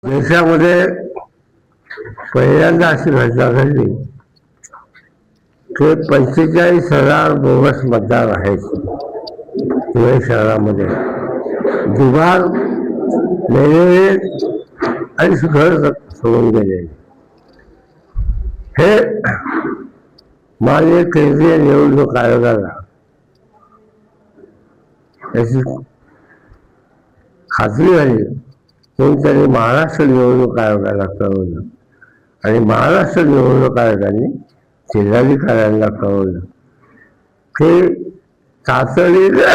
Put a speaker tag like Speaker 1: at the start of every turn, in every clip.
Speaker 1: देशामध्ये पहिल्यांदा अशी घटना घडली की 45,000 बोगस मतदार आहेत धुळे शहरामध्ये. दुबार मेलेले आणि घर सोडून गेलेले. हे माननीय केंद्रीय निवडणूक आयोगाला याची खात्री झाली म्हणून त्यांनी महाराष्ट्र निवडणूक आयोगाला कळवलं आणि महाराष्ट्र निवडणूक आयोगाने जिल्हाधिकाऱ्यांना कळवलं की तातडीने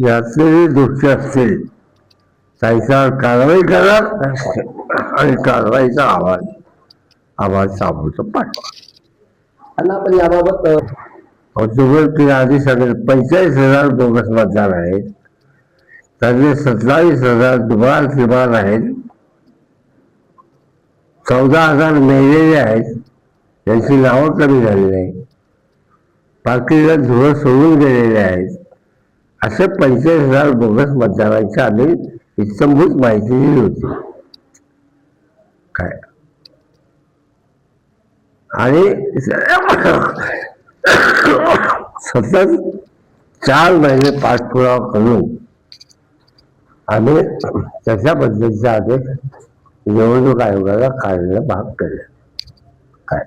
Speaker 1: यातलेली दोषी असतील त्यांच्यावर कारवाई करा आणि कारवाईचा आवाज ताबडतोब पाठवा.
Speaker 2: आपण याबाबत
Speaker 1: तुम्ही आधी सांगेल 45,000 बोगस मतदार आहेत, त्यातले 27,000 दुबार किमान आहेत, 14,000 मेलेले आहेत, त्यांची नावं कमी झाली नाही, बाकीला धुळं सोडून गेलेले आहेत. असे 45,000 बोगस मतदारांची आम्ही इत्थंभूत माहिती दिली होती. काय आणि सतत 4 महिने पाठपुरावा करून आम्ही त्याच्या पद्धतीचे आदेश निवडणूक आयोगाला काढण्याला भाग केले. काय